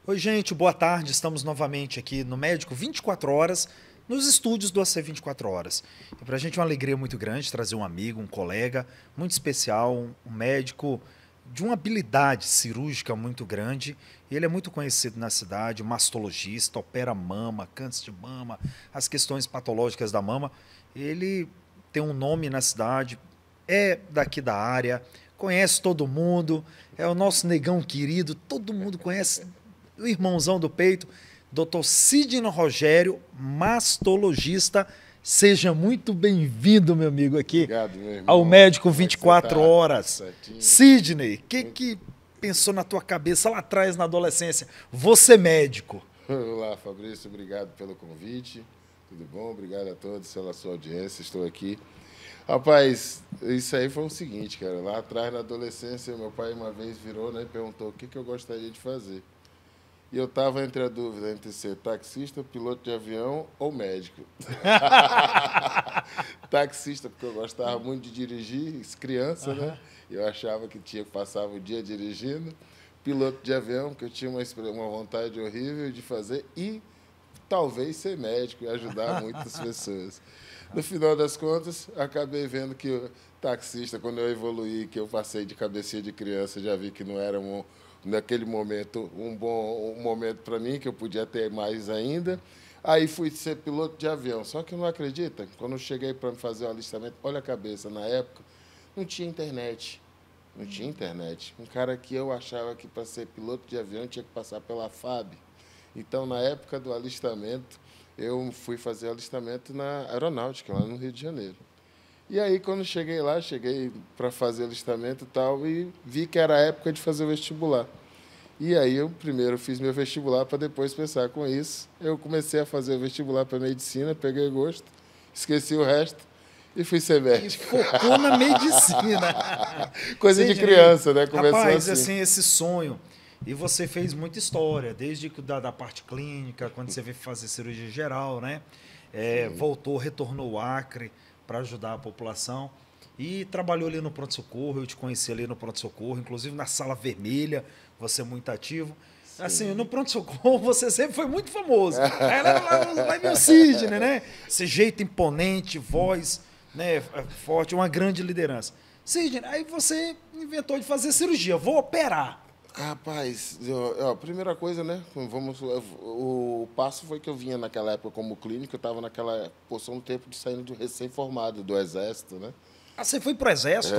Oi, gente, boa tarde. Estamos novamente aqui no Médico 24 Horas, nos estúdios do AC 24 Horas. E para a gente é uma alegria muito grande trazer um amigo, um colega muito especial, um médico de uma habilidade cirúrgica muito grande. E ele é muito conhecido na cidade, mastologista, opera mama, câncer de mama, as questões patológicas da mama. Ele tem um nome na cidade, é daqui da área, conhece todo mundo, é o nosso negão querido, todo mundo conhece, o irmãozão do peito, Dr. Sidney Rogério, mastologista. Seja muito bem-vindo, meu amigo, aqui Obrigado, meu irmão. ao Médico Como é que você 24 tá? Horas. Certinho. Sidney, o que pensou na tua cabeça lá atrás, na adolescência? Você médico. Olá, Fabrício, obrigado pelo convite. Tudo bom? Obrigado a todos pela sua audiência. Estou aqui. Rapaz, isso aí foi o seguinte, cara. Lá atrás, na adolescência, meu pai uma vez virou, né, e perguntou o que eu gostaria de fazer. E eu estava entre a dúvida entre ser taxista, piloto de avião ou médico. Taxista, porque eu gostava muito de dirigir, criança, né? Eu achava que passava o dia dirigindo. Piloto de avião, porque eu tinha uma vontade horrível de fazer. E talvez ser médico e ajudar muitas pessoas. No final das contas, acabei vendo que o taxista, quando eu evoluí, que eu passei de cabecinha de criança, já vi que não era naquele momento um bom momento para mim, que eu podia ter mais ainda. Aí fui ser piloto de avião. Só que não acredita, quando eu cheguei para fazer o alistamento, olha a cabeça, na época não tinha internet. Não tinha internet. Um cara que eu achava que para ser piloto de avião tinha que passar pela FAB. Então, na época do alistamento, eu fui fazer alistamento na aeronáutica, lá no Rio de Janeiro. E aí, quando cheguei lá, cheguei para fazer alistamento e tal, e vi que era a época de fazer o vestibular. E aí, eu primeiro fiz meu vestibular para depois pensar com isso. Eu comecei a fazer o vestibular para medicina, peguei gosto, esqueci o resto e fui ser E médico. focou na medicina. Coisa de Sidney, criança, né? Começou rapaz, assim. esse sonho. E você fez muita história, desde da parte clínica, quando você veio fazer cirurgia geral, né? Voltou, retornou ao Acre para ajudar a população. E trabalhou ali no pronto-socorro, eu te conheci ali no pronto-socorro, inclusive na sala vermelha, você é muito ativo. Assim, no pronto-socorro você sempre foi muito famoso. Aí lá vem o Sidney, né? Esse jeito imponente, voz, né, forte, uma grande liderança. Sidney, aí você inventou de fazer cirurgia, vou operar. Rapaz, a primeira coisa, né? O passo foi que eu vinha naquela época como clínico, eu estava naquela porção do tempo de saindo do recém-formado do Exército, né? Ah, você foi pro exército?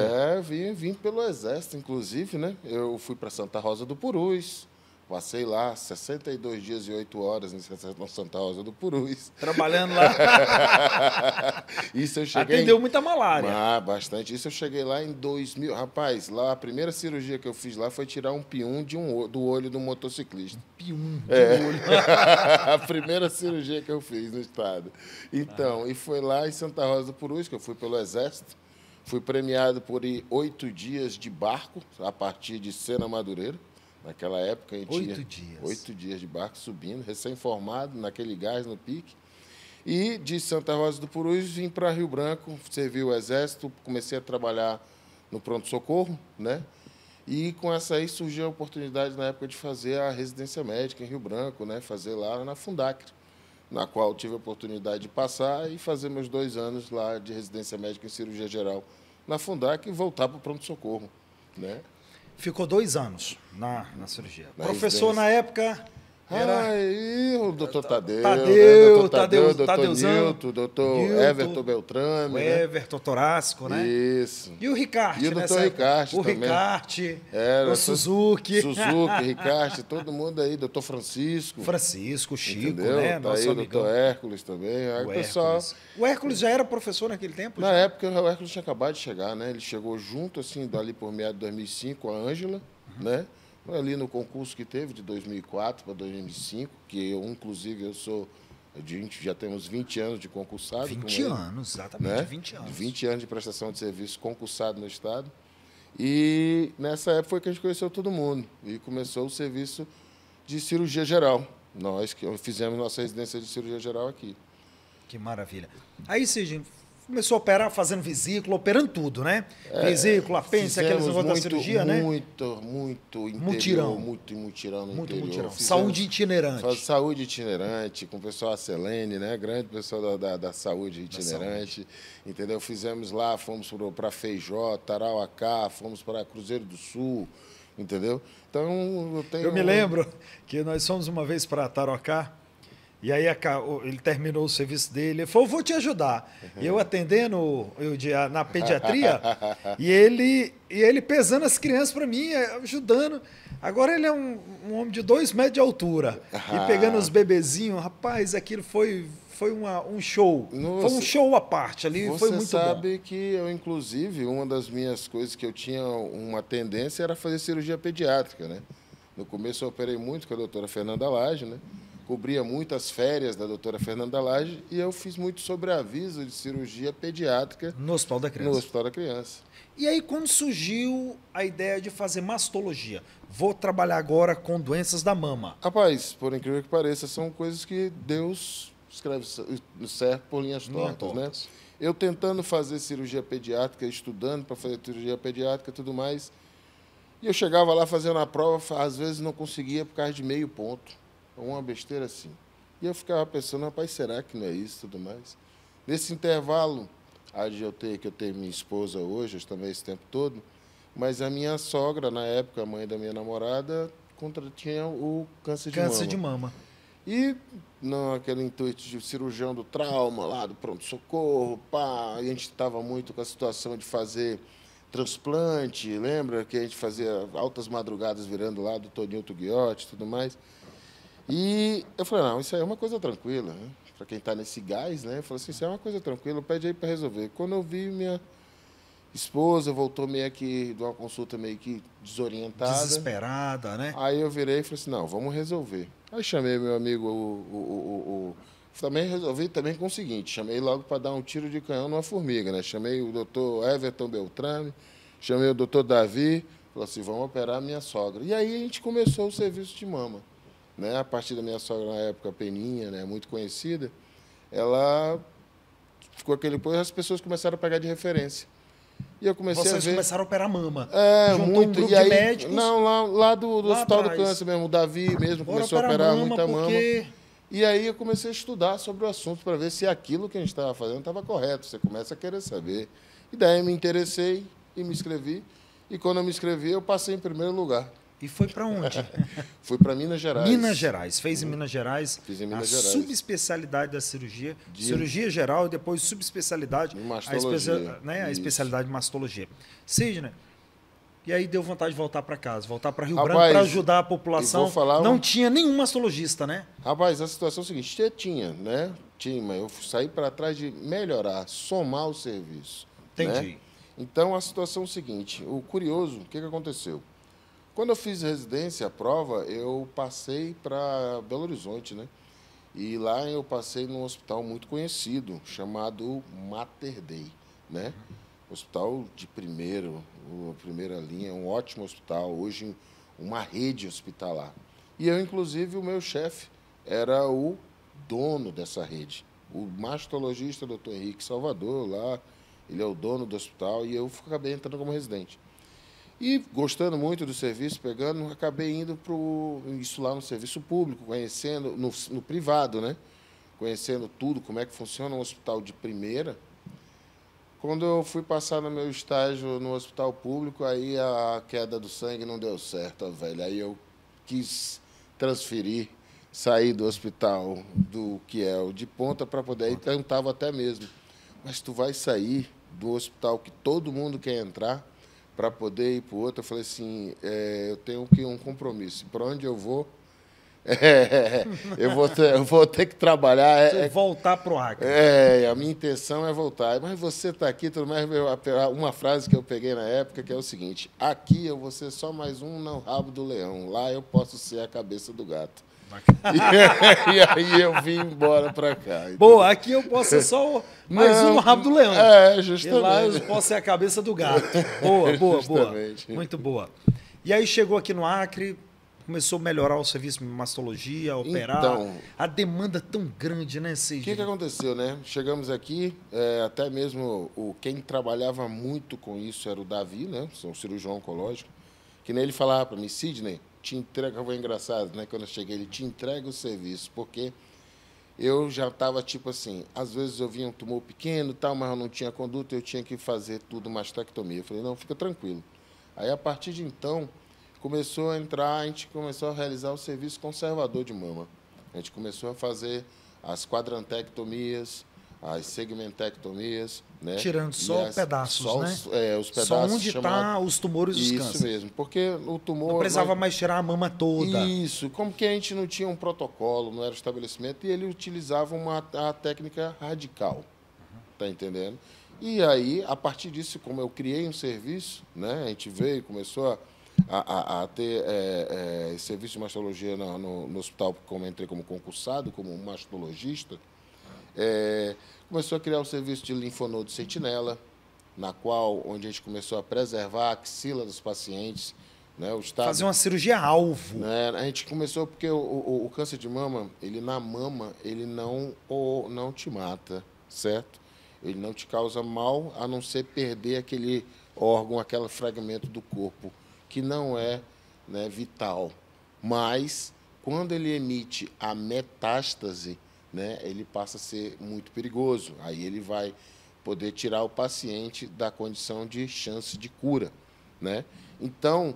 Vim pelo Exército, inclusive, né? Eu fui para Santa Rosa do Purus, passei lá 62 dias e 8 horas na Santa Rosa do Purus. Trabalhando lá. Isso eu cheguei. Atendeu muita malária. Bastante. Isso eu cheguei lá em 2000. Rapaz, lá a primeira cirurgia que eu fiz lá foi tirar um pium do olho do motociclista. Pium de olho. A primeira cirurgia que eu fiz no estado. Então, e foi lá em Santa Rosa do Purus, que eu fui pelo Exército. Fui premiado por ir 8 dias de barco, a partir de Sena Madureira. Naquela época, a gente 8 dias. 8 dias de barco subindo, recém-formado, naquele gás no pique. E de Santa Rosa do Purus vim para Rio Branco, servi o Exército, comecei a trabalhar no pronto-socorro, né? E com essa aí surgiu a oportunidade na época de fazer a residência médica em Rio Branco, né? Fazer lá na Fundacre, na qual tive a oportunidade de passar e fazer meus 2 anos lá de residência médica em cirurgia geral na Fundacre e voltar para o pronto-socorro, né? Ficou 2 anos na cirurgia. Na Professor residência. na época era Aí, o doutor Tadeu, Tadeu, doutor Tadeuzão, Nilton, doutor Nilton, Everton Beltrame, o né? Everton Torácico, né? Isso. E o Ricarte, E o né? doutor Ricarte O também. Ricarte, Era, o Suzuki. Suzuki, Ricarte, todo mundo aí, doutor Francisco. Francisco, Chico, Entendeu? né? Tá Nosso aí o amigão. doutor Hércules também. Aí O o pessoal, Hércules. O Hércules já era professor naquele tempo? na Já? época, o Hércules tinha acabado de chegar, né? Ele chegou junto, assim, dali por meados de 2005, a Ângela, né? Ali no concurso que teve de 2004 para 2005, que eu, inclusive, a gente já temos 20 anos de concursado. 20 anos, exatamente, né? 20 anos. 20 anos de prestação de serviço concursado no Estado. E nessa época foi que a gente conheceu todo mundo e começou o serviço de cirurgia geral. Nós que fizemos nossa residência de cirurgia geral aqui. Que maravilha. Aí, Sidney, começou a operar fazendo vesícula, operando tudo, né? Vesícula, apêndice, aqueles negócios da cirurgia, né? Muito interior, mutirão. Muito mutirão no Muito interior. mutirão. Saúde itinerante. Saúde itinerante, com o pessoal Selene, né? Grande pessoal da saúde itinerante, entendeu? Fizemos lá, fomos para Feijó, Tarauacá, fomos para Cruzeiro do Sul, entendeu? Então, eu me lembro que nós fomos uma vez para Tarauacá, e aí ele terminou o serviço dele, ele falou, vou te ajudar. E eu atendendo na pediatria, e ele pesando as crianças para mim, ajudando. Agora ele é um homem de 2 metros de altura, e pegando os bebezinhos, rapaz, aquilo foi um show. Nossa, foi um show à parte ali, foi muito bom. Você sabe que eu, inclusive, uma das minhas coisas que eu tinha uma tendência era fazer cirurgia pediátrica, né? No começo eu operei muito com a doutora Fernanda Lage, né? Cobria muitas férias da doutora Fernanda Lage e eu fiz muito sobreaviso de cirurgia pediátrica. No Hospital da Criança. No Hospital da Criança. E aí, quando surgiu a ideia de fazer mastologia? Vou trabalhar agora com doenças da mama. Rapaz, por incrível que pareça, são coisas que Deus escreve certo por linhas tortas, né? Eu tentando fazer cirurgia pediátrica, estudando para fazer cirurgia pediátrica e tudo mais, e eu chegava lá fazendo a prova, às vezes não conseguia por causa de meio ponto. Uma besteira assim. E eu ficava pensando, rapaz, será que não é isso e tudo mais? Nesse intervalo, que eu tenho minha esposa hoje, eu também esse tempo todo, mas a minha sogra, na época, a mãe da minha namorada, tinha o câncer de mama. Câncer de mama. E naquele intuito de cirurgião do trauma, lá do pronto-socorro, a gente estava muito com a situação de fazer transplante, lembra que a gente fazia altas madrugadas virando lá do Toninho Tuguiotti e tudo mais. E eu falei, não, isso aí é uma coisa tranquila, né? Para quem está nesse gás, né? Eu falei assim, isso é uma coisa tranquila, pede aí para resolver. Quando eu vi, minha esposa voltou meio que de uma consulta meio que desorientada. Desesperada, né? Aí eu virei e falei assim, não, vamos resolver. Aí chamei meu amigo, também resolvi também com o seguinte, chamei logo para dar um tiro de canhão numa formiga, né? Chamei o doutor Everton Beltrame, chamei o doutor Davi, falei assim, vamos operar a minha sogra. E aí a gente começou o serviço de mama. Né? A partir da minha sogra, na época, Peninha, né? Muito conhecida, ela ficou aquele... Depois as pessoas começaram a pegar de referência. E eu comecei Vocês a ver... começaram a operar mama. Juntou muito. Um grupo e aí, de médicos. Não, lá do Hospital atrás. do Câncer mesmo. O Davi mesmo começou a operar muita mama. Porque... E aí eu comecei a estudar sobre o assunto para ver se aquilo que a gente estava fazendo estava correto. Você começa a querer saber. E daí eu me interessei e me inscrevi. E quando eu me inscrevi, eu passei em primeiro lugar. E foi para onde? Fui para Minas Gerais. Minas Gerais. Fez em Minas Gerais. Fiz em Minas a Gerais. Subespecialidade da cirurgia. Cirurgia geral e depois subespecialidade. Mastologia. A especialidade de mastologia. Sidney, e aí deu vontade de voltar para casa, voltar para Rio Branco para ajudar a população. Não tinha nenhum mastologista, né? Rapaz, a situação é a seguinte, tinha, né? Tinha, mas eu saí para trás de melhorar, somar o serviço. Entendi. Né? Então, a situação é o seguinte, o curioso, o que aconteceu? Quando eu fiz residência, a prova, eu passei para Belo Horizonte, né? E lá eu passei num hospital muito conhecido, chamado Mater Dei, né? Hospital de primeira linha, um ótimo hospital, hoje uma rede hospitalar. E eu, inclusive, o meu chefe era o dono dessa rede, o mastologista Dr. Henrique Salvador, lá, ele é o dono do hospital, e eu acabei entrando como residente. E, gostando muito do serviço, acabei indo para isso lá no serviço público, conhecendo, no privado, né? Conhecendo tudo, como é que funciona um hospital de primeira. Quando eu fui passar no meu estágio no hospital público, aí a queda do sangue não deu certo, velho. Aí eu quis transferir, sair do hospital do Kiel de ponta para poder ir, tentava até mesmo. Mas tu vai sair do hospital que todo mundo quer entrar, para poder ir para o outro, eu falei assim, eu tenho um compromisso. Para onde eu vou, eu vou ter que trabalhar. Voltar para o Acre. A minha intenção é voltar. Mas você está aqui, tudo mais. Uma frase que eu peguei na época, que é o seguinte, aqui eu vou ser só mais um no rabo do leão. Lá eu posso ser a cabeça do gato. E aí eu vim embora para cá. Boa, aqui eu posso ser só mais um no rabo do leão. Justamente. E lá eu posso ser a cabeça do gato. Boa. Muito boa. E aí chegou aqui no Acre, começou a melhorar o serviço de mastologia, operar. Então, A demanda tão grande, né, Cid? o que aconteceu, né? Chegamos aqui, até mesmo quem trabalhava muito com isso era o Davi, né? Um cirurgião oncológico, que nem ele falava para mim, Sidney, te entrega, foi engraçado, né? Quando eu cheguei, ele te entrega o serviço, porque eu já estava tipo assim, às vezes eu vinha um tumor pequeno, tal, mas eu não tinha conduta, eu tinha que fazer tudo mastectomia. Eu falei, não, fica tranquilo. Aí, a partir de então, começou a entrar, a gente começou a realizar o serviço conservador de mama. A gente começou a fazer as quadrantectomias, as segmentectomias, né? Tirando só pedaços, só né? Os pedaços só onde está os tumores e os cânceres. Isso mesmo, porque o tumor... Não precisava mais tirar a mama toda. Isso, como que a gente não tinha um protocolo, não era um estabelecimento, e ele utilizava a técnica radical, tá entendendo? E aí, a partir disso, como eu criei um serviço, né, a gente veio e começou a ter serviço de mastologia no hospital, como eu entrei como concursado, como mastologista, começou a criar um serviço de linfonodo sentinela, onde a gente começou a preservar a axila dos pacientes, né, o estado, fazer uma cirurgia alvo. Né, a gente começou porque o câncer de mama, ele na mama, ele não te mata, certo? Ele não te causa mal, a não ser perder aquele órgão, aquele fragmento do corpo, que não é, né, vital. Mas, quando ele emite a metástase, né, ele passa a ser muito perigoso. Aí ele vai poder tirar o paciente da condição de chance de cura, né? Então,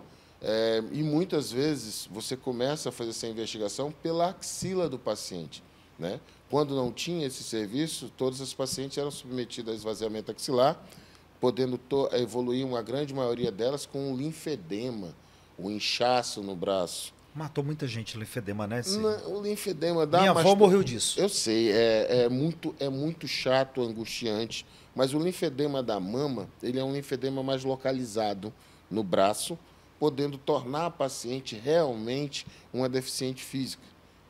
e muitas vezes você começa a fazer essa investigação pela axila do paciente, né? Quando não tinha esse serviço, todas as pacientes eram submetidas a esvaziamento axilar, podendo evoluir uma grande maioria delas com um linfedema, um inchaço no braço. Matou muita gente o linfedema, né, Cid? O linfedema dá... Minha avó morreu disso. Eu sei, é muito chato, angustiante, mas o linfedema da mama, ele é um linfedema mais localizado no braço, podendo tornar a paciente realmente uma deficiente física,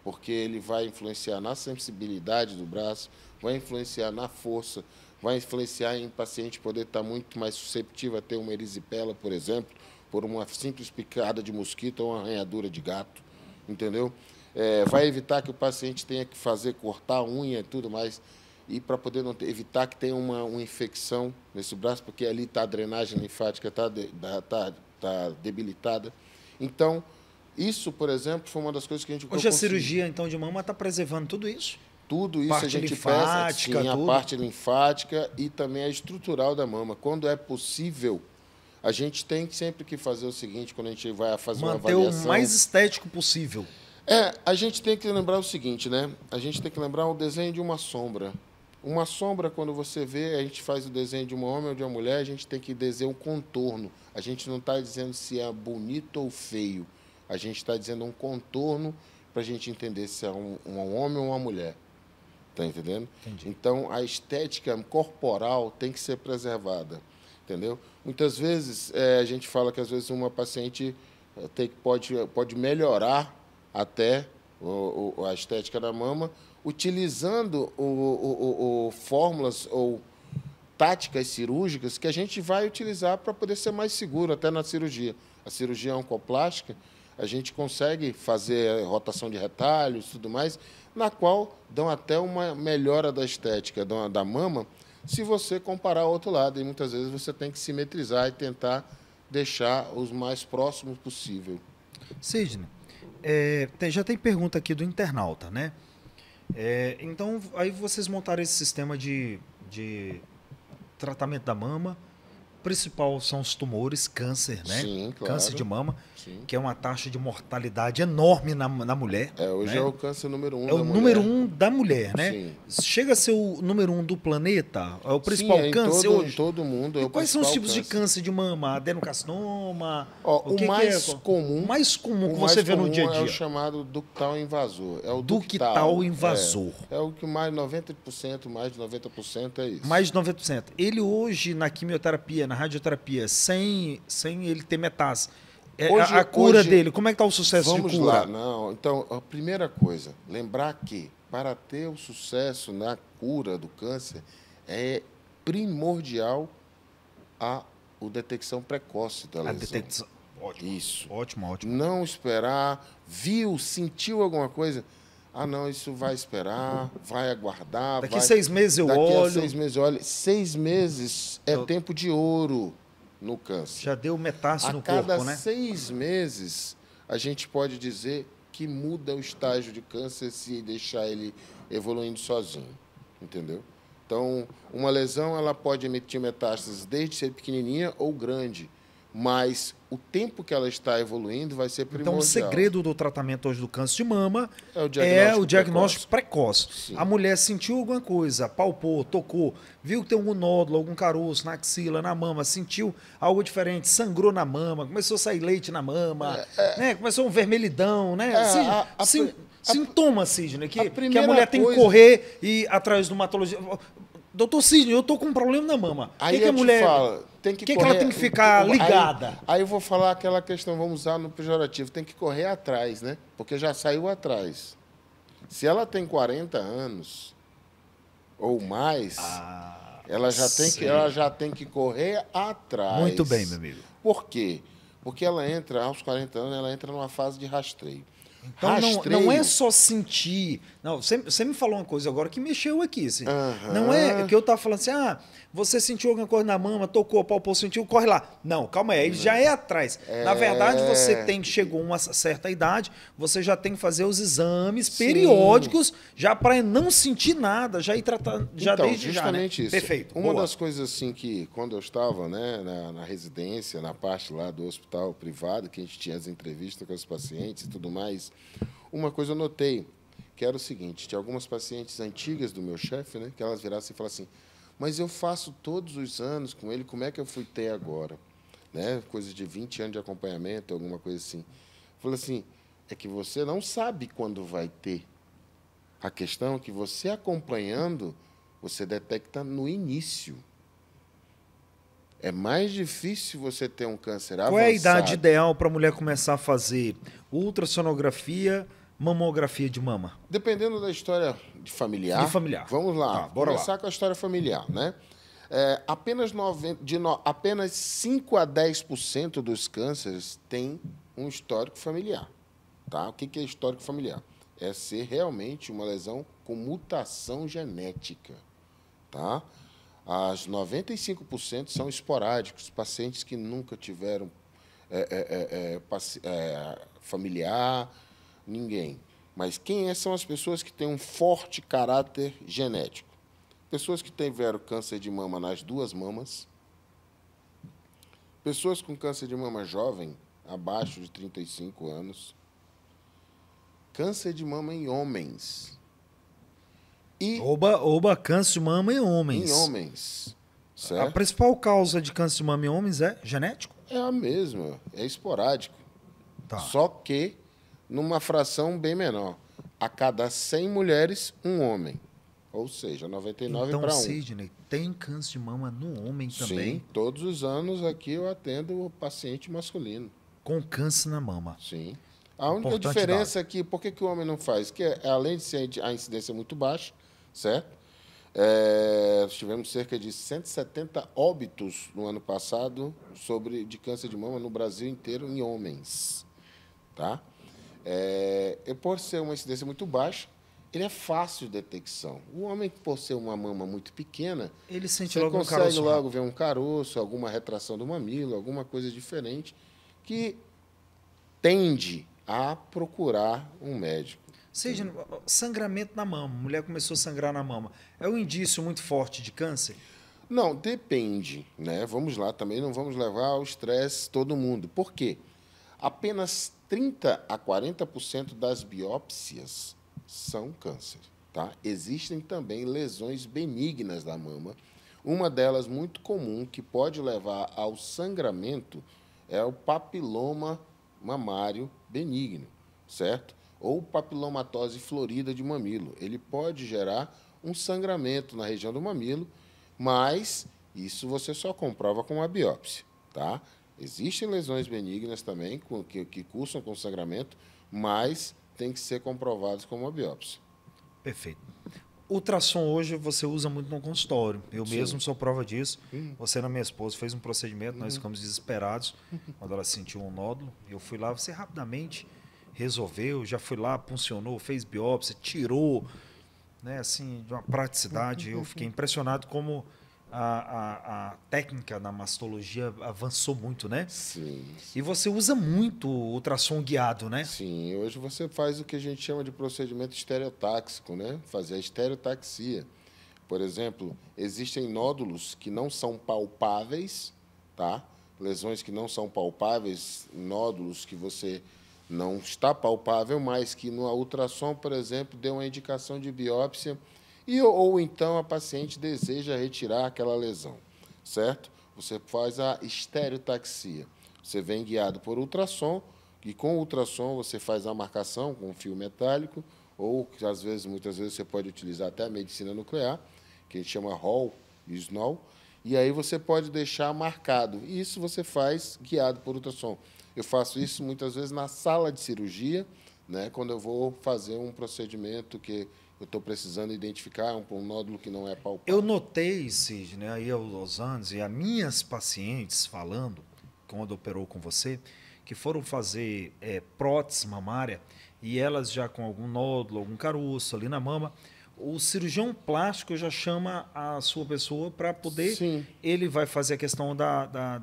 porque ele vai influenciar na sensibilidade do braço, vai influenciar na força, vai influenciar em paciente poder estar muito mais susceptível a ter uma erisipela, por exemplo, por uma simples picada de mosquito ou uma arranhadura de gato, entendeu? Vai evitar que o paciente tenha que cortar a unha e tudo mais, e para poder evitar que tenha uma infecção nesse braço, porque ali a drenagem linfática está debilitada. Então, isso, por exemplo, foi uma das coisas que a gente... Hoje a cirurgia, então, de mama está preservando tudo isso? Tudo isso parte a gente linfática, pesa, sim, tudo. a parte linfática e também a estrutural da mama. Quando é possível, a gente tem sempre que fazer o seguinte, quando a gente vai fazer uma avaliação... Manter o mais estético possível. A gente tem que lembrar o seguinte, né? A gente tem que lembrar o desenho de uma sombra. Uma sombra, quando você vê, a gente faz o desenho de um homem ou de uma mulher, a gente tem que desenhar um contorno. A gente não está dizendo se é bonito ou feio. A gente está dizendo um contorno para a gente entender se é um homem ou uma mulher. Está entendendo? Entendi. Então, a estética corporal tem que ser preservada. Entendeu? Muitas vezes, a gente fala que, às vezes, uma paciente pode melhorar até a estética da mama, utilizando fórmulas ou táticas cirúrgicas que a gente vai utilizar para poder ser mais seguro até na cirurgia. A cirurgia oncoplástica, a gente consegue fazer rotação de retalhos e tudo mais, na qual dão até uma melhora da estética da mama, se você comparar ao outro lado. E muitas vezes você tem que simetrizar e tentar deixar os mais próximos possível. Sidney, já tem pergunta aqui do internauta, né? Então, aí vocês montaram esse sistema de tratamento da mama. O principal são os tumores, câncer, né? Sim, claro. Câncer de mama, Sim. que é uma taxa de mortalidade enorme na mulher. Hoje, né? é o câncer número 1 É da o mulher. número 1 da mulher, né? Sim. Chega a ser o número 1 do planeta? É o principal câncer hoje? Em todo mundo. E quais são os tipos de câncer câncer de mama? Adenocarcinoma? O mais comum que você vê no dia a dia? É o chamado ductal invasor. É o ductal invasor. É o que mais de 90% é isso. Mais de 90%. Ele hoje, na quimioterapia, na radioterapia, sem ele ter metástase, a cura dele, como é que está o sucesso de cura? Vamos lá. Não, então, a primeira coisa, lembrar que para ter o sucesso na cura do câncer é primordial a detecção precoce da lesão. Ótimo. Isso. Ótimo, ótimo. Não esperar, viu, sentiu alguma coisa. Ah, não, isso vai esperar, vai aguardar. Daqui vai... 6 meses eu Daqui olho. a 6 meses eu olho. 6 meses é tempo de ouro no câncer. Já deu metástase no A cada corpo, né? 6 meses, a gente pode dizer que muda o estágio de câncer se deixar ele evoluindo sozinho, entendeu? Então, uma lesão ela pode emitir metástases desde ser pequenininha ou grande, mas o tempo que ela está evoluindo vai ser primordial. Então, o segredo do tratamento hoje do câncer de mama é o diagnóstico precoce. Sim. A mulher sentiu alguma coisa, palpou, tocou, viu que tem algum nódulo, algum caroço na axila, na mama, sentiu algo diferente, sangrou na mama, começou a sair leite na mama, né? Começou um vermelhidão, né? Sintomas, Sidney, que a mulher tem que correr e ir atrás do matologista. Doutor Sidney, eu tô com um problema na mama. Aí que a mulher fala, tem que ela tem que ficar ligada? Aí eu vou falar aquela questão, vamos usar no pejorativo, tem que correr atrás, né? Porque já saiu atrás. Se ela tem 40 anos ou mais, ela já tem que correr atrás. Muito bem, meu amigo. Por quê? Porque ela entra, aos 40 anos, ela entra numa fase de rastreio. Então, não é só sentir. Não, você me falou uma coisa agora que mexeu aqui. Assim. Não é que eu estava falando assim, você sentiu alguma coisa na mama, tocou, palpou, sentiu, corre lá. Não, calma aí, ele já é atrás. Na verdade, você chegou a uma certa idade, você já tem que fazer os exames periódicos, já para não sentir nada, já ir tratando, já então, desde justamente já, né? isso. Perfeito. Uma das coisas assim que, quando eu estava na residência, na parte lá do hospital privado, que a gente tinha as entrevistas com os pacientes e tudo mais, uma coisa eu notei, que era o seguinte, tinha algumas pacientes antigas do meu chefe, né, que elas virassem e falassem assim, mas eu faço todos os anos com ele, como é que eu fui ter agora? Né? Coisa de 20 anos de acompanhamento, alguma coisa assim. Eu falei assim, é que você não sabe quando vai ter. A questão é que você acompanhando, você detecta no início. É mais difícil você ter um câncer avançado. Qual é a idade ideal para a mulher começar a fazer ultrassonografia, mamografia de mama? Dependendo da história de familiar. De familiar. Vamos lá. Tá, bora começar lá. com a história familiar, né? Apenas 5 a 10% dos cânceres têm um histórico familiar. Tá? O que é histórico familiar? É ser realmente uma lesão com mutação genética. Tá? As 95% são esporádicos, pacientes que nunca tiveram familiar, ninguém. Mas quem são as pessoas que têm um forte caráter genético? Pessoas que tiveram câncer de mama nas duas mamas, pessoas com câncer de mama jovem, abaixo de 35 anos, câncer de mama em homens. Oba, câncer de mama em homens. Em homens. Certo? A principal causa de câncer de mama em homens é genético? É a mesma, é esporádico. Tá. Só que numa fração bem menor. A cada 100 mulheres, um homem. Ou seja, 99 para 1. Então, Sidney, tem câncer de mama no homem também? Sim, todos os anos aqui eu atendo o paciente masculino. Com câncer na mama? Sim. A única diferença é que, por que o homem não faz? Que além de ser a incidência muito baixa, certo? Tivemos cerca de 170 óbitos no ano passado de câncer de mama no Brasil inteiro em homens. Tá? Por ser uma incidência muito baixa, ele é fácil de detecção. O homem, por ser uma mama muito pequena, ele sente você logo consegue um caroço logo ver um caroço, alguma retração do mamilo, alguma coisa diferente, que tende a procurar um médico. Seja sangramento na mama, a mulher começou a sangrar na mama, é um indício muito forte de câncer? Não, depende, né? Vamos lá, também não vamos levar ao estresse todo mundo. Por quê? Apenas 30 a 40% das biópsias são câncer, tá? Existem também lesões benignas da mama. Uma delas muito comum que pode levar ao sangramento é o papiloma mamário benigno, certo? Ou papilomatose florida de mamilo. Ele pode gerar um sangramento na região do mamilo, mas isso você só comprova com uma biópsia, tá? Existem lesões benignas também que cursam com sangramento, mas tem que ser comprovados com uma biópsia. Perfeito. Ultrassom hoje você usa muito no consultório. Eu mesmo sou prova disso. Você, na minha esposa, fez um procedimento, nós ficamos desesperados quando ela sentiu um nódulo. Eu fui lá, você rapidamente resolveu, já fui lá, puncionou, fez biópsia, tirou, né, assim, de uma praticidade. Eu fiquei impressionado como a técnica na mastologia avançou muito, né? Sim. E você usa muito o ultrassom guiado, né? Sim, hoje você faz o que a gente chama de procedimento estereotáxico, né? Fazer a estereotaxia. Por exemplo, existem nódulos que não são palpáveis, tá? Lesões que não são palpáveis, nódulos que você não está palpável, mas que no ultrassom, por exemplo, deu uma indicação de biópsia ou então a paciente deseja retirar aquela lesão, certo? Você faz a estereotaxia. Você vem guiado por ultrassom e com o ultrassom você faz a marcação com fio metálico ou, às vezes, muitas vezes, você pode utilizar até a medicina nuclear, que a gente chama Hall e Snow, e aí você pode deixar marcado. E isso você faz guiado por ultrassom. Eu faço isso muitas vezes na sala de cirurgia, né, quando eu vou fazer um procedimento que eu estou precisando identificar um nódulo que não é palpável. Eu notei, Sidney, aí aos anos, e as minhas pacientes falando, quando operou com você, que foram fazer prótese mamária, e elas já com algum nódulo, algum caroço ali na mama, o cirurgião plástico já chama a sua pessoa para poder... Sim. Ele vai fazer a questão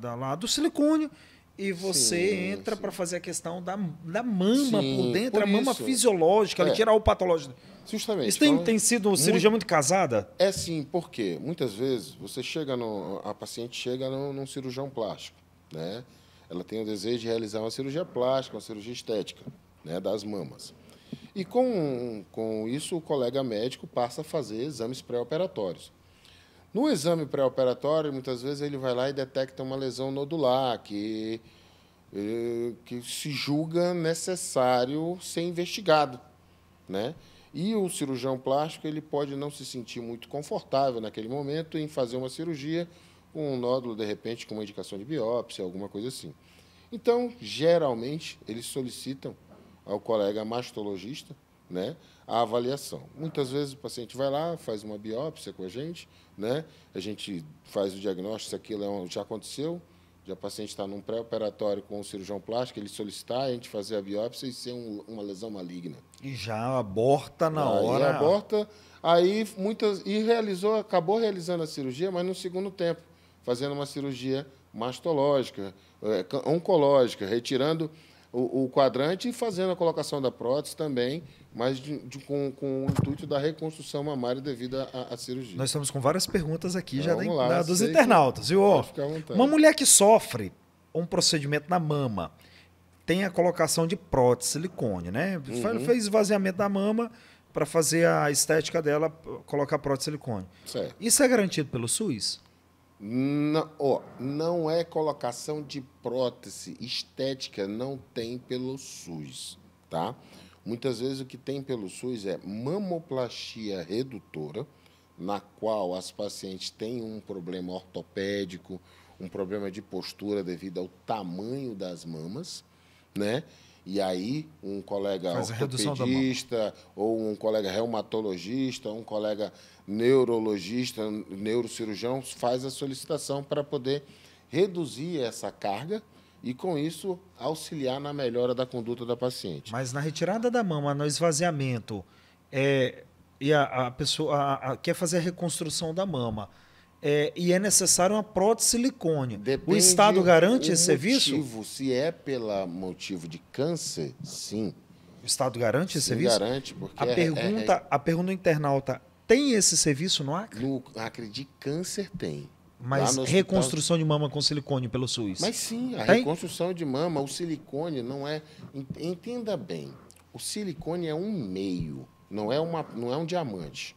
lá do silicone, e você entra para fazer a questão da mama por dentro, a mama fisiológica, ele tirar o patológico. Justamente. Isso tem sido uma cirurgia muito casada? É sim, porque muitas vezes a paciente chega num cirurgião plástico, né? Ela tem o desejo de realizar uma cirurgia plástica, uma cirurgia estética, né, das mamas. E com isso o colega médico passa a fazer exames pré-operatórios. No exame pré-operatório, muitas vezes ele vai lá e detecta uma lesão nodular que se julga necessário ser investigado, né? E o cirurgião plástico ele pode não se sentir muito confortável naquele momento em fazer uma cirurgia com um nódulo, de repente, com uma indicação de biópsia, alguma coisa assim. Então, geralmente, eles solicitam ao colega mastologista, né, a avaliação. Muitas vezes o paciente vai lá, faz uma biópsia com a gente faz o diagnóstico se aquilo já aconteceu, já o paciente está num pré-operatório com o cirurgião plástico, ele solicitar, a gente fazer a biópsia e ser uma lesão maligna. E já aborta na hora. E aborta, acabou realizando a cirurgia, mas no segundo tempo, fazendo uma cirurgia mastológica, oncológica, retirando o quadrante e fazendo a colocação da prótese também, mas com o intuito da reconstrução mamária devido à cirurgia. Nós estamos com várias perguntas aqui já dos sei internautas. Viu? Fica à vontade. Uma mulher que sofre um procedimento na mama, tem a colocação de prótese silicone, né? Fez esvaziamento da mama para fazer a estética dela, colocar prótese silicone. Certo. Isso é garantido pelo SUS? Não é colocação de prótese estética, não tem pelo SUS, tá? Muitas vezes o que tem pelo SUS é mamoplastia redutora, na qual as pacientes têm um problema ortopédico, um problema de postura devido ao tamanho das mamas, né? E aí um colega ortopedista ou um colega reumatologista, um colega neurologista, neurocirurgião faz a solicitação para poder reduzir essa carga e, com isso, auxiliar na melhora da conduta da paciente. Mas na retirada da mama, no esvaziamento, e a pessoa quer fazer a reconstrução da mama, e é necessário uma prótese silicone. Depende o Estado garante esse motivo, serviço? Se é pelo motivo de câncer, sim. O Estado garante esse serviço? Garante, porque a pergunta do internauta, tem esse serviço no Acre? No Acre de câncer tem. Mas reconstrução de mama com silicone pelo SUS? Mas sim, a tem? reconstrução de mama, o silicone não é... Entenda bem, o silicone é um meio, não é um diamante.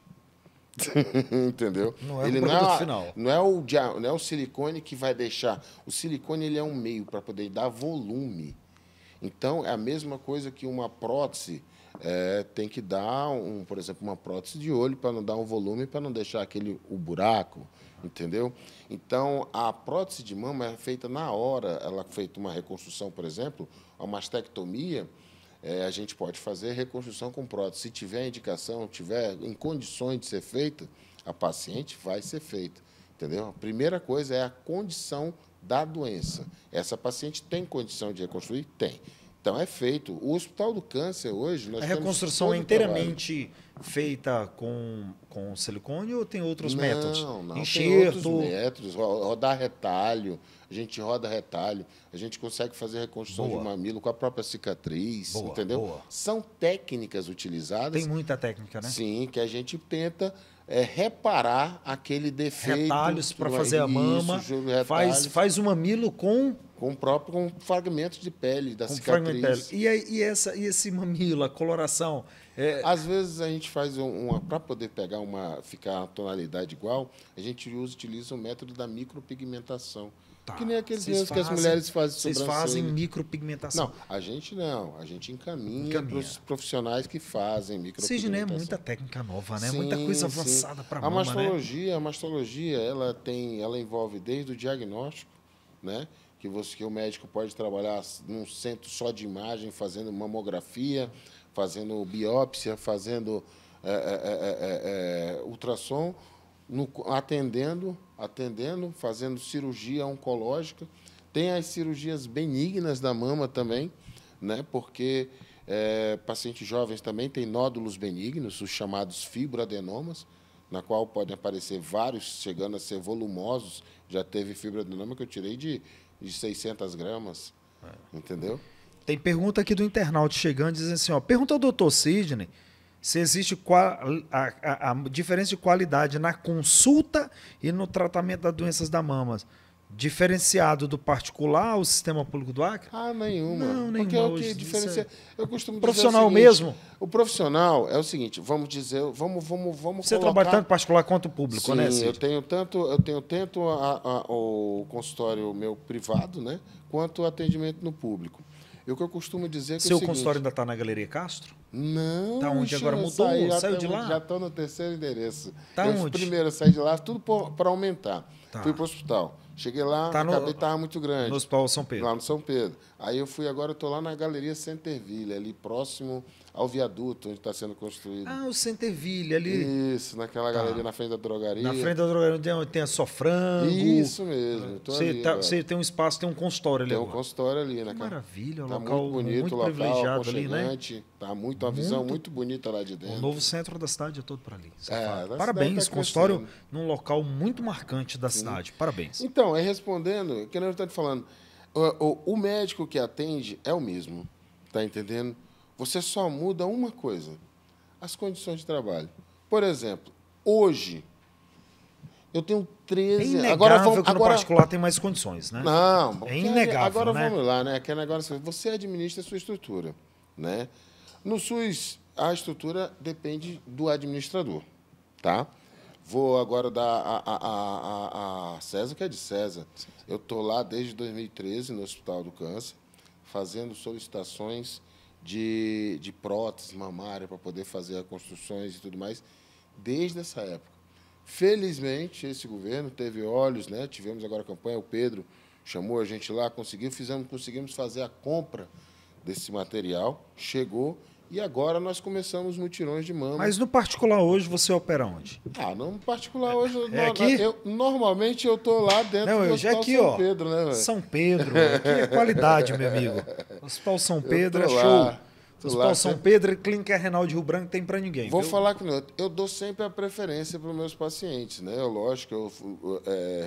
Entendeu? Não é o produto final. Não é o silicone que vai deixar. O silicone ele é um meio para poder dar volume. Então, é a mesma coisa que uma prótese tem que dar, por exemplo, uma prótese de olho para não dar um volume, para não deixar o buraco, entendeu? Então, a prótese de mama é feita na hora. Ela é feita uma reconstrução, por exemplo, a mastectomia, a gente pode fazer reconstrução com prótese. Se tiver indicação, tiver em condições de ser feita, a paciente vai ser feita. Entendeu? A primeira coisa é a condição da doença. Essa paciente tem condição de reconstruir? Tem. Então, é feito. O Hospital do Câncer, hoje... A reconstrução é inteiramente feita com silicone ou tem outros métodos? Não, enxerto? tem outros métodos. Rodar retalho, a gente roda retalho, a gente consegue fazer reconstrução de mamilo com a própria cicatriz, entendeu? Boa. São técnicas utilizadas... Tem muita técnica, né? Sim, que a gente tenta... reparar aquele defeito. Retalhos para fazer a mama. Faz o mamilo com fragmentos de pele da cicatriz. E esse mamilo, a coloração? Às vezes a gente faz para poder pegar ficar a tonalidade igual, a gente utiliza o método da micropigmentação. Tá. Que nem aqueles mesmos que as mulheres fazem sobrancelha. Vocês fazem micropigmentação? Não, a gente encaminha para os profissionais que fazem micropigmentação. Sidney, é muita técnica nova, né? Muita coisa avançada para a mama, A mastologia, ela envolve desde o diagnóstico, né? Que o médico pode trabalhar num centro só de imagem, fazendo mamografia, fazendo biópsia, fazendo ultrassom, atendendo, fazendo cirurgia oncológica. Tem as cirurgias benignas da mama também, né? Porque pacientes jovens também têm nódulos benignos, os chamados fibroadenomas, na qual podem aparecer vários, chegando a ser volumosos. Já teve fibroadenoma que eu tirei de 600 gramas, entendeu? Tem pergunta aqui do internauta chegando, dizendo assim, pergunta ao doutor Sidney se existe a diferença de qualidade na consulta e no tratamento das doenças da mama, diferenciado do particular, o sistema público do Acre? Nenhuma. Não, nenhuma. Porque o que diferencia... Eu costumo profissional dizer o seguinte, mesmo? O profissional é o seguinte, vamos Você trabalha tanto particular quanto público, sim, né, Cid? eu tenho tanto o consultório meu privado, né, quanto o atendimento no público. E o que eu costumo dizer é que Seu consultório ainda está na Galeria Castro? Não. Tá onde agora mudou? Saiu de lá? Já estou no terceiro endereço. Tá onde? Primeiro eu saí de lá, tudo para aumentar. Tá. Fui para o hospital. Cheguei lá, estava muito grande. No Hospital São Pedro. Lá no São Pedro. Aí eu fui agora, estou lá na Galeria Centerville, ali próximo ao viaduto onde está sendo construído. O Centerville, ali. Isso, naquela galeria na frente da drogaria. Na frente da drogaria tem a Só Frango. Isso mesmo. Você tem um espaço, tem um consultório ali. Tem um consultório ali, né? Maravilha, um tá local muito bonito, muito local privilegiado ali, né? Tá uma visão muito bonita lá de dentro. O novo centro da cidade é todo para ali. Parabéns, consultório num local muito marcante da cidade. Parabéns. Então, respondendo, que eu estou te falando, o médico que atende é o mesmo, tá entendendo? Você só muda uma coisa, as condições de trabalho. Por exemplo, hoje, eu tenho 13... É inegável que no particular tem mais condições, né? Não. É inegável, agora né? Vamos lá, né? Aquele negócio, você administra a sua estrutura, né? No SUS, a estrutura depende do administrador, tá? Vou agora dar a César, que é de César. Eu estou lá desde 2013, no Hospital do Câncer, fazendo solicitações de próteses mamária para poder fazer as construções e tudo mais, desde essa época. Felizmente, esse governo teve olhos, né? Tivemos agora a campanha, o Pedro chamou a gente lá, conseguimos fazer a compra desse material, chegou, e agora nós começamos mutirões de mama. Mas no particular hoje você opera onde? No particular hoje... Aqui? Normalmente eu estou lá dentro do Hospital aqui, São Pedro, né? São Pedro, aqui é qualidade, meu amigo. Hospital São Pedro é show. Hospital São Pedro e Clínica Renal de Rio Branco tem para ninguém. Vou falar que eu dou sempre a preferência para os meus pacientes, né? Lógico,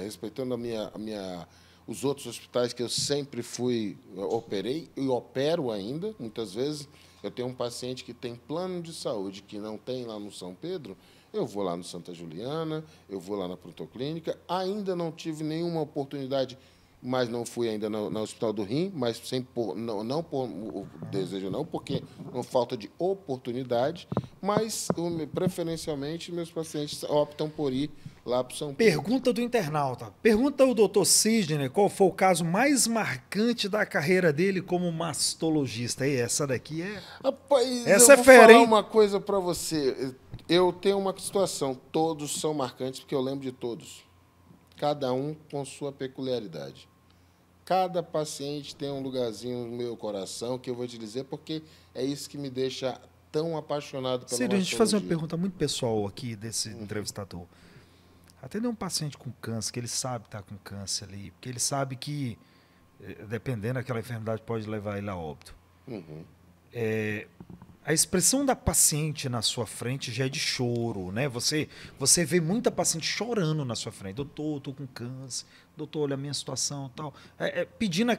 respeitando os outros hospitais que eu sempre operei e opero ainda, muitas vezes. Eu tenho um paciente que tem plano de saúde que não tem lá no São Pedro, eu vou lá no Santa Juliana, eu vou lá na Prontoclínica. Ainda não tive nenhuma oportunidade, mas não fui ainda no Hospital do Rim, mas não por desejo não, porque não falta de oportunidade, mas preferencialmente meus pacientes optam por ir lá para o São Pedro. Pergunta do internauta. Pergunta ao doutor Sidney qual foi o caso mais marcante da carreira dele como mastologista. E essa daqui é... Rapaz, essa eu vou fera, falar hein? uma coisa para você. Eu tenho uma situação, todos são marcantes, porque eu lembro de todos. Cada um com sua peculiaridade. cada paciente tem um lugarzinho no meu coração, que eu vou te dizer, porque é isso que me deixa tão apaixonado pela Círio, a gente fazer uma mastologia. pergunta muito pessoal aqui desse entrevistador. Atender um paciente com câncer, que ele sabe que está com câncer ali, porque ele sabe que, dependendo daquela enfermidade, pode levar ele a óbito. Uhum. A expressão da paciente na sua frente já é de choro, né? Você vê muita paciente chorando na sua frente. Doutor, estou com câncer. Doutor, olha a minha situação, tal. Pedindo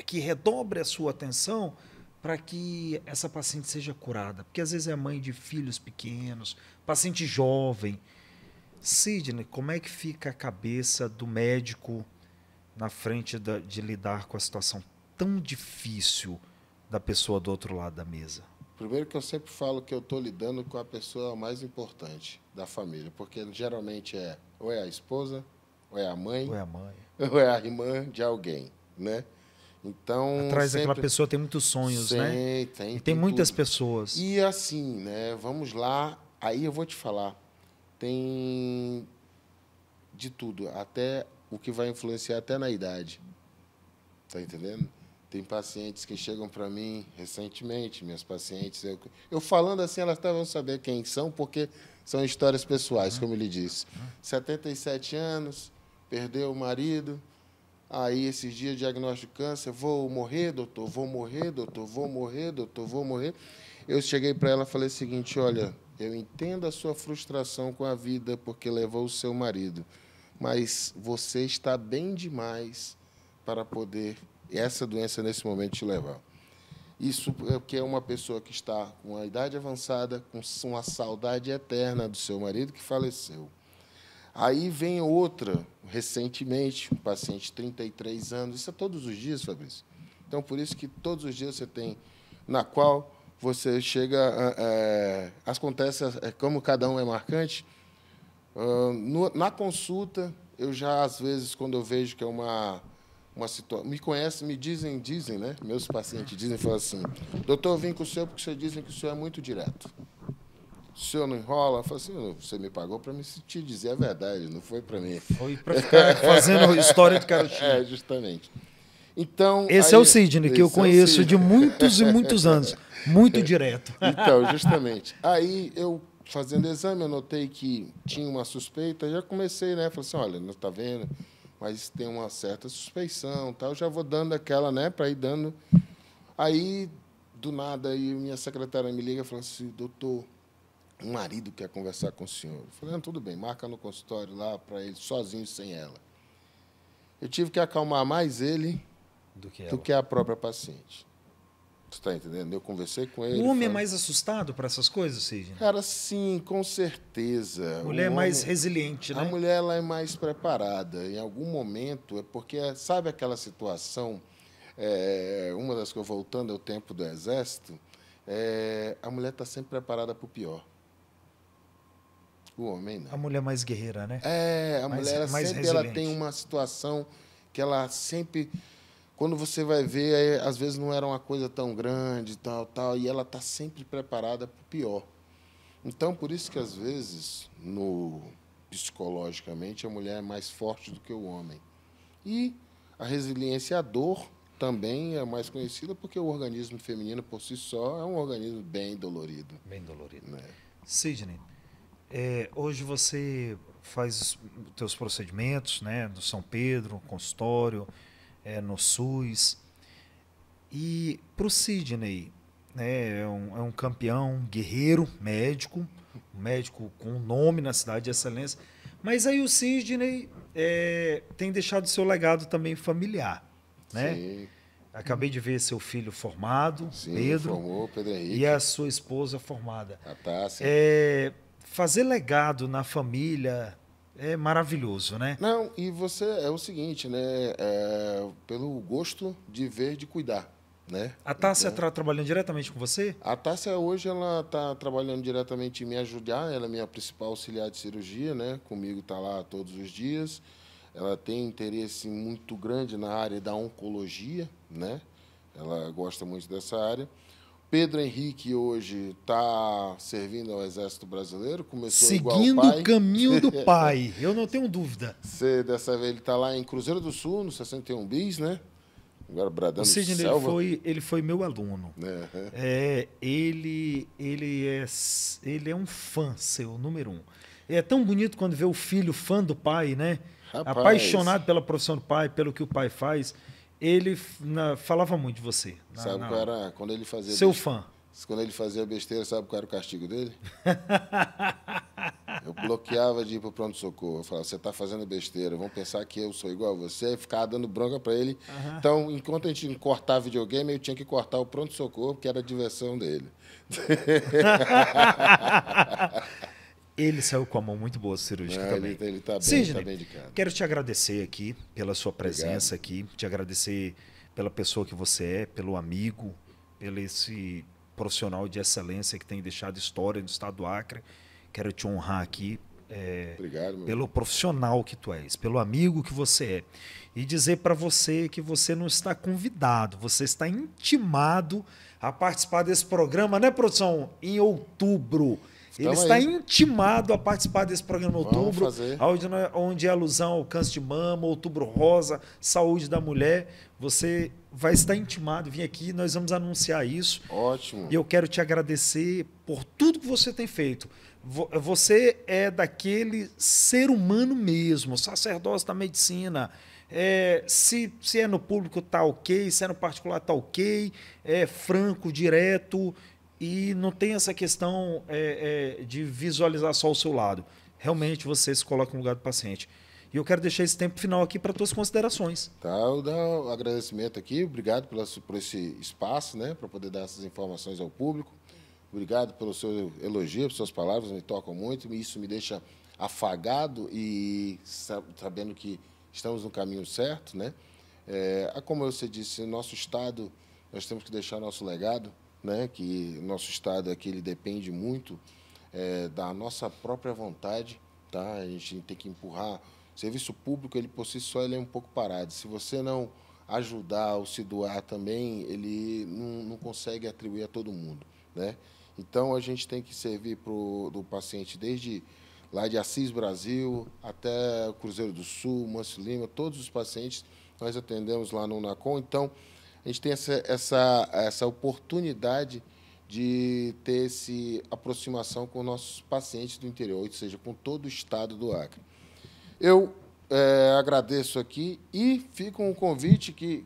que redobre a sua atenção para que essa paciente seja curada. Porque às vezes é mãe de filhos pequenos, paciente jovem. Sidney, como é que fica a cabeça do médico na frente de lidar com a situação tão difícil da pessoa do outro lado da mesa? Primeiro que eu sempre falo que eu estou lidando com a pessoa mais importante da família, porque geralmente ou é a esposa, ou é a mãe, ou é a irmã de alguém, né? Então, atrás daquela pessoa tem muitos sonhos, né? Tem muitas pessoas. E assim, né? Vamos lá, aí eu vou te falar, tem de tudo, até o que vai influenciar até na idade. Tá entendendo? Tem pacientes que chegam para mim recentemente, minhas pacientes, eu falando assim, elas até vão saber quem são, porque são histórias pessoais, como ele disse. 77 anos, perdeu o marido, aí esses dias diagnóstico de câncer, vou morrer, doutor, vou morrer, doutor, vou morrer, doutor, vou morrer. Eu cheguei para ela e falei o seguinte, olha, eu entendo a sua frustração com a vida porque levou o seu marido, mas você está bem demais para poder essa doença nesse momento te levar. Isso é porque é uma pessoa que está com a idade avançada, com uma saudade eterna do seu marido que faleceu. Aí vem outra, recentemente, um paciente de 33 anos, isso é todos os dias, Fabrício. Então, por isso que todos os dias você tem, na qual você chega, acontece, como cada um é marcante, na consulta, eu já, às vezes, quando eu vejo que é uma situação, me conhecem, me dizem, né? Meus pacientes dizem, falam assim, doutor, eu vim com o senhor porque o senhor dizem que o senhor é muito direto. O senhor não enrola? Eu falo assim, você me pagou para me te dizer a verdade, não foi para mim. Foi para ficar fazendo história de carochinha. Justamente. Então, esse é o Sidney, que eu conheço de muitos e muitos anos. Muito direto. Então, justamente. Aí, eu, fazendo exame, eu notei que tinha uma suspeita, já comecei, né? Falei assim, olha, não está vendo, mas tem uma certa suspeição, tal. Já vou dando aquela, né, para ir dando. Aí, do nada, aí minha secretária me liga e fala assim, doutor, o marido quer conversar com o senhor. Eu falei, não, tudo bem, marca no consultório lá para ele, sozinho, sem ela. Eu tive que acalmar mais ele do que a própria paciente. Você está entendendo? Eu conversei com ele. O homem é mais assustado para essas coisas, Sidney? Cara, sim, com certeza. A mulher é mais resiliente, né? A mulher ela é mais preparada. Em algum momento, é porque, sabe aquela situação, uma das coisas, voltando ao tempo do Exército, a mulher está sempre preparada para o pior. O homem, não. A mulher mais guerreira, né? A mulher sempre ela tem uma situação que ela sempre... Quando você vai ver, às vezes não era uma coisa tão grande, tal, e ela está sempre preparada para o pior. Então, por isso que, às vezes, psicologicamente, a mulher é mais forte do que o homem. E a resiliência à dor também é mais conhecida porque o organismo feminino, por si só, é um organismo bem dolorido. Bem dolorido. Né? Sidney, hoje você faz os teus procedimentos, né, do São Pedro, consultório, no SUS. E para o Sidney, né, é um campeão, guerreiro, médico, um médico com nome na cidade de excelência. Mas aí o Sidney tem deixado seu legado também familiar. Né? Sim. Acabei de ver seu filho formado, sim, Pedro, formou, Pedro Henrique. E a sua esposa formada. A Tássia. Fazer legado na família é maravilhoso, né? Não, e você é o seguinte, né? Pelo gosto de ver, de cuidar, né? A Tássia está trabalhando diretamente com você? A Tássia hoje ela está trabalhando diretamente em me ajudar. Ela é minha principal auxiliar de cirurgia, né? Comigo está lá todos os dias. Ela tem interesse muito grande na área da oncologia, né? Ela gosta muito dessa área. Pedro Henrique hoje está servindo ao Exército Brasileiro, começou igual o Seguindo pai. o caminho do pai, eu não tenho dúvida. Dessa vez ele está lá em Cruzeiro do Sul, no 61 Bis, né? Agora bradando O Sidney, selva. ele foi meu aluno. Ele é um fã seu, número 1. É tão bonito quando vê o filho fã do pai, né? Rapaz, apaixonado pela profissão do pai, pelo que o pai faz. Ele falava muito de você. Sabe qual era quando ele fazia seu fã. Quando ele fazia besteira, sabe qual era o castigo dele? Eu bloqueava de ir para o pronto-socorro. Eu falava, você está fazendo besteira, vão pensar que eu sou igual a você. E ficava dando bronca para ele. Então, enquanto a gente cortava videogame, eu tinha que cortar o pronto-socorro, que era a diversão dele. Ele saiu com a mão muito boa cirúrgica também. Ele está bem, Sidney, tá bem indicado. Quero te agradecer aqui pela sua presença aqui, te agradecer pela pessoa que você é, pelo amigo, pelo esse profissional de excelência que tem deixado história no estado do Acre. Quero te honrar aqui Obrigado, pelo profissional que tu és, pelo amigo que você é. E dizer para você que você não está convidado, você está intimado a participar desse programa, né, produção? Em outubro. Ele está intimado a participar desse programa em outubro, onde é alusão ao câncer de mama, outubro rosa, saúde da mulher. Você vai estar intimado, vir aqui, nós vamos anunciar isso. Ótimo. E eu quero te agradecer por tudo que você tem feito. Você é daquele ser humano mesmo, sacerdócio da medicina. Se é no público está ok, se é no particular está ok, é franco, direto. E não tem essa questão de visualizar só o seu lado. Realmente você se coloca no lugar do paciente. E eu quero deixar esse tempo final aqui para tuas considerações. Tá, eu dou um agradecimento aqui. Obrigado por esse espaço, né, para poder dar essas informações ao público. Obrigado pelo seu elogio, pelas suas palavras, me tocam muito. Isso me deixa afagado e sabendo que estamos no caminho certo, né? Como você disse, no nosso estado, nós temos que deixar nosso legado, né? Que o nosso estado aqui ele depende muito da nossa própria vontade, tá? A gente tem que empurrar. O serviço público, ele por si só, ele é um pouco parado. Se você não ajudar ou se doar também, ele não consegue atribuir a todo mundo, né? Então, a gente tem que servir do paciente desde lá de Assis, Brasil, até Cruzeiro do Sul, Mâncio Lima, todos os pacientes nós atendemos lá no NACOM. Então, a gente tem essa oportunidade de ter essa aproximação com nossos pacientes do interior, ou seja, com todo o estado do Acre. Eu agradeço aqui e fica um convite que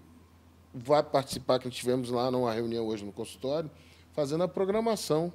vai participar, que tivemos lá numa reunião hoje no consultório, fazendo a programação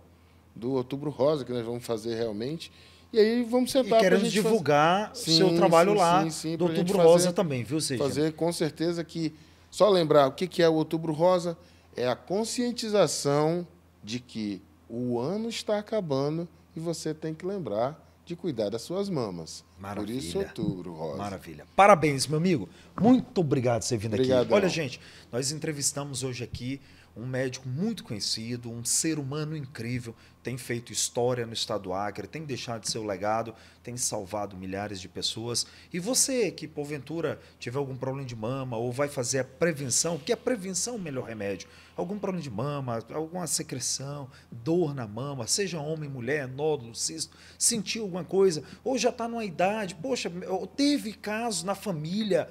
do Outubro Rosa, que nós vamos fazer realmente. E aí vamos sentar para a gente divulgar o seu trabalho lá do Outubro Rosa também, viu, Sidney? Fazer com certeza que... Só lembrar, o que é o Outubro Rosa? É a conscientização de que o ano está acabando e você tem que lembrar de cuidar das suas mamas. Maravilha. Por isso, Outubro Rosa. Maravilha. Parabéns, meu amigo. Muito obrigado por você vindo aqui. Obrigadão. Olha, gente, nós entrevistamos hoje aqui um médico muito conhecido, um ser humano incrível, tem feito história no estado do Acre, tem deixado seu legado, tem salvado milhares de pessoas. E você que, porventura, tiver algum problema de mama ou vai fazer a prevenção, porque a prevenção é o melhor remédio, algum problema de mama, alguma secreção, dor na mama, seja homem, mulher, nódulo, cisto, sentiu alguma coisa, ou já está numa idade, poxa, teve casos na família,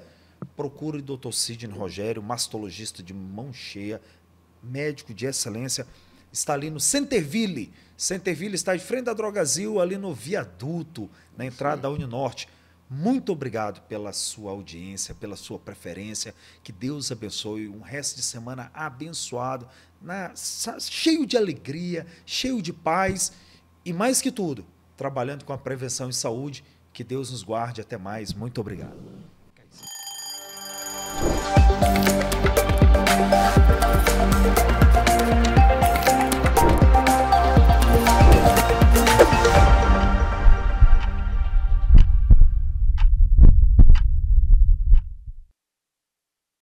procure o Dr. Sidney Rogério, mastologista de mão cheia, médico de excelência, está ali no Centerville. Centerville está de frente da Drogazil, ali no viaduto, na entrada da Uninorte. Muito obrigado pela sua audiência, pela sua preferência. Que Deus abençoe. Um resto de semana abençoado, cheio de alegria, cheio de paz e, mais que tudo, trabalhando com a prevenção e saúde. Que Deus nos guarde. Até mais. Muito obrigado.